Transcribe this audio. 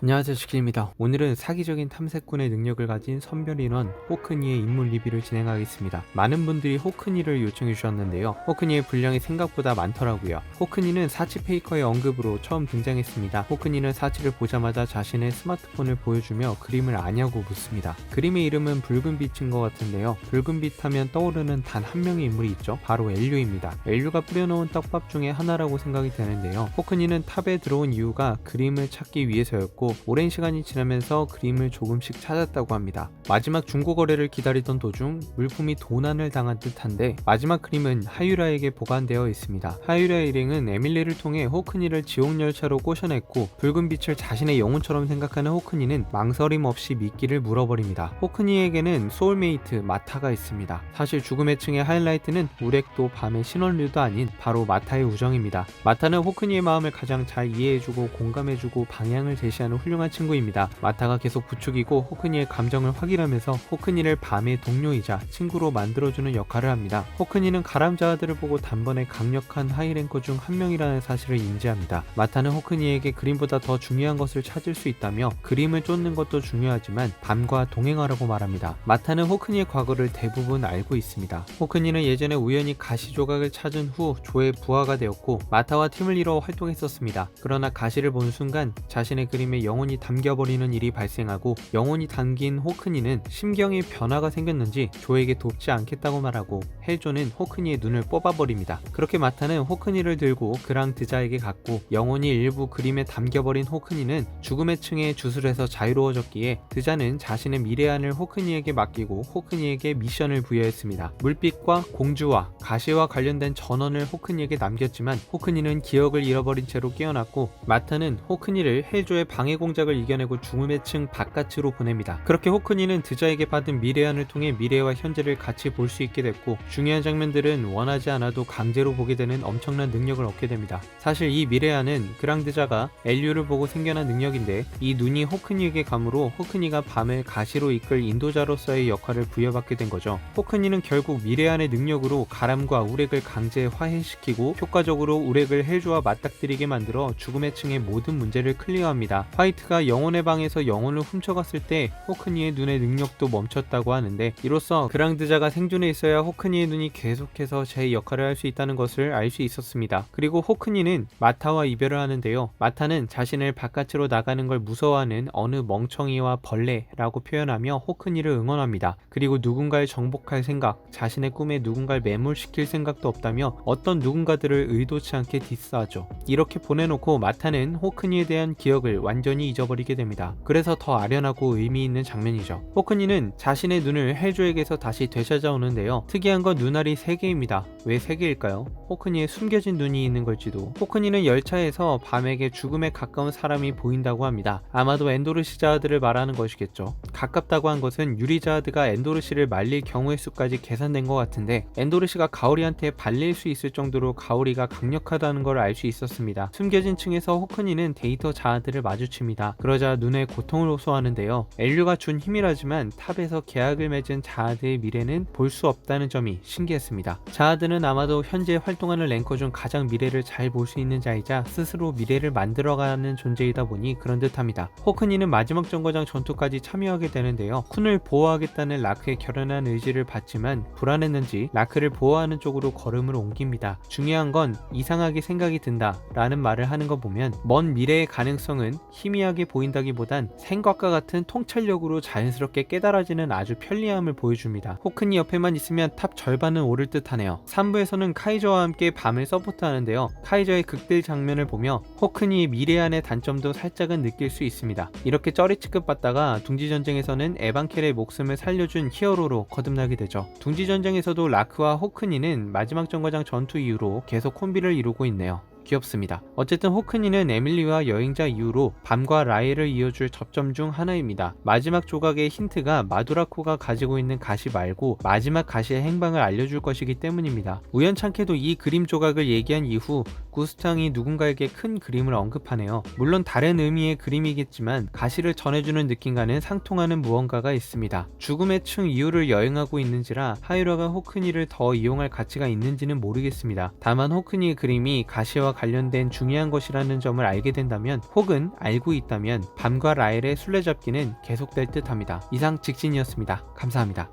안녕하세요, 슈키입니다. 오늘은 사기적인 탐색꾼의 능력을 가진 선별인원 호크니의 인물 리뷰를 진행하겠습니다. 많은 분들이 호크니를 요청해 주셨는데요. 호크니의 분량이 생각보다 많더라고요. 호크니는 사치 페이커의 언급으로 처음 등장했습니다. 호크니는 사치를 보자마자 자신의 스마트폰을 보여주며 그림을 아냐고 묻습니다. 그림의 이름은 붉은빛인 것 같은데요. 붉은빛 하면 떠오르는 단 한 명의 인물이 있죠. 바로 엘류입니다. 엘류가 뿌려놓은 떡밥 중에 하나라고 생각이 되는데요. 호크니는 탑에 들어온 이유가 그림을 찾기 위해서였고 오랜 시간이 지나면서 그림을 조금씩 찾았다고 합니다. 마지막 중고거래를 기다리던 도중 물품이 도난을 당한 듯한데 마지막 그림은 하유라에게 보관되어 있습니다. 하유라의 일행은 에밀리를 통해 호크니를 지옥열차로 꼬셔냈고 붉은 빛을 자신의 영혼처럼 생각하는 호크니는 망설임 없이 미끼를 물어버립니다. 호크니에게는 소울메이트 마타가 있습니다. 사실 죽음의 층의 하이라이트는 우렉도 밤의 신원류도 아닌 바로 마타의 우정입니다. 마타는 호크니의 마음을 가장 잘 이해해주고 공감해주고 방향을 제시하는 훌륭한 친구입니다. 마타가 계속 부추기고 호크니의 감정을 확인하면서 호크니를 밤의 동료이자 친구로 만들어주는 역할을 합니다. 호크니는 가람자아들을 보고 단번에 강력한 하이랭커 중 한 명이라는 사실을 인지합니다. 마타는 호크니에게 그림보다 더 중요한 것을 찾을 수 있다며 그림을 쫓는 것도 중요하지만 밤과 동행하라고 말합니다. 마타는 호크니의 과거를 대부분 알고 있습니다. 호크니는 예전에 우연히 가시 조각을 찾은 후 조의 부하가 되었고 마타와 팀을 이뤄 활동했었습니다. 그러나 가시를 본 순간 자신의 그림에 영혼이 담겨버리는 일이 발생하고 영혼이 담긴 호크니는 심경의 변화가 생겼는지 조에게 돕지 않겠다고 말하고 헬조는 호크니의 눈을 뽑아버립니다. 그렇게 마타는 호크니를 들고 그랑 드자에게 갔고 영혼이 일부 그림에 담겨버린 호크니는 죽음의 층에 주술해서 자유로워졌기에 드자는 자신의 미래안을 호크니에게 맡기고 호크니에게 미션을 부여했습니다. 물빛과 공주와 가시와 관련된 전원을 호크니에게 남겼지만 호크니는 기억을 잃어버린 채로 깨어났고 마타는 호크니를 헬조의 방해 공작을 이겨내고 죽음의 층 바깥으로 보냅니다. 그렇게 호크니는 드자에게 받은 미래안을 통해 미래와 현재를 같이 볼 수 있게 됐고 중요한 장면들은 원하지 않아도 강제로 보게 되는 엄청난 능력을 얻게 됩니다. 사실 이 미래안은 그랑드자가 엘류를 보고 생겨난 능력인데 이 눈이 호크니에게 감으로 호크니가 밤을 가시로 이끌 인도자로서의 역할을 부여받게 된 거죠. 호크니는 결국 미래안의 능력으로 가람과 우렉을 강제 화해시키고 효과적으로 우렉을 헬조와 맞닥뜨리게 만들어 죽음의 층의 모든 문제를 클리어합니다. 화이트가 영혼의 방에서 영혼을 훔쳐갔을 때 호크니의 눈의 능력도 멈췄다고 하는데 이로써 그랑드자가 생존해 있어야 호크니의 눈이 계속해서 제 역할을 할 수 있다는 것을 알 수 있었습니다. 그리고 호크니는 마타와 이별을 하는데요. 마타는 자신을 바깥으로 나가는 걸 무서워하는 어느 멍청이와 벌레라고 표현하며 호크니를 응원합니다. 그리고 누군가를 정복할 생각, 자신의 꿈에 누군가를 매몰시킬 생각도 없다며 어떤 누군가들을 의도치 않게 디스하죠. 이렇게 보내놓고 마타는 호크니에 대한 기억을 완전히 잊어버리게 됩니다. 그래서 더 아련하고 의미 있는 장면이죠. 호크니는 자신의 눈을 헬조에게서 다시 되찾아오는데요. 특이한 건 눈알이 3개입니다. 왜 3개일까요? 호크니에 숨겨진 눈이 있는 걸지도. 호크니는 열차에서 밤에게 죽음에 가까운 사람이 보인다고 합니다. 아마도 엔도르시 자아드를 말하는 것이겠죠. 가깝다고 한 것은 유리자아드가 엔도르시를 말릴 경우의 수까지 계산된 것 같은데 엔도르시가 가오리한테 발릴 수 있을 정도로 가오리가 강력하다는 걸 알 수 있었습니다. 숨겨진 층에서 호크니는 데이터 자아드를 마주칩니다. 그러자 눈에 고통을 호소하는데요. 엘류가 준 힘이라지만 탑에서 계약을 맺은 자아드의 미래는 볼 수 없다는 점이 신기했습니다. 자아드는 아마도 현재 활동하는 랭커 중 가장 미래를 잘 볼 수 있는 자이자 스스로 미래를 만들어가는 존재이다 보니 그런 듯합니다. 호크니는 마지막 정거장 전투까지 참여하게 되는데요. 쿤을 보호하겠다는 라크의 결연한 의지를 받지만 불안했는지 라크를 보호하는 쪽으로 걸음을 옮깁니다. 중요한 건 이상하게 생각이 든다 라는 말을 하는 거 보면 먼 미래의 가능성은 희미하게 보인다기보단 생각과 같은 통찰력으로 자연스럽게 깨달아지는 아주 편리함을 보여줍니다. 호크니 옆에만 있으면 탑 절반은 오를 듯 하네요. 3부에서는 카이저와 함께 밤을 서포트하는데요. 카이저의 극딜 장면을 보며 호크니의 미래안의 단점도 살짝은 느낄 수 있습니다. 이렇게 쩌리 취급받다가 둥지전쟁에서는 에반켈의 목숨을 살려준 히어로로 거듭나게 되죠. 둥지전쟁에서도 라크와 호크니는 마지막 정거장 전투 이후로 계속 콤비를 이루고 있네요. 귀엽습니다. 어쨌든 호크니는 에밀리와 여행자 이후로 밤과 라엘을 이어줄 접점 중 하나입니다. 마지막 조각의 힌트가 마두라코가 가지고 있는 가시 말고 마지막 가시의 행방을 알려줄 것이기 때문입니다. 우연찮게도 이 그림 조각을 얘기한 이후 구스탕이 누군가에게 큰 그림을 언급하네요. 물론 다른 의미의 그림이겠지만 가시를 전해주는 느낌과는 상통하는 무언가가 있습니다. 죽음의 층 이후를 여행하고 있는지라 하이러가 호크니를 더 이용할 가치가 있는지는 모르겠습니다. 다만 호크니의 그림이 가시와 관련된 중요한 것이라는 점을 알게 된다면 혹은 알고 있다면 밤과 라헬의 술래잡기는 계속될 듯 합니다. 이상 직진이었습니다. 감사합니다.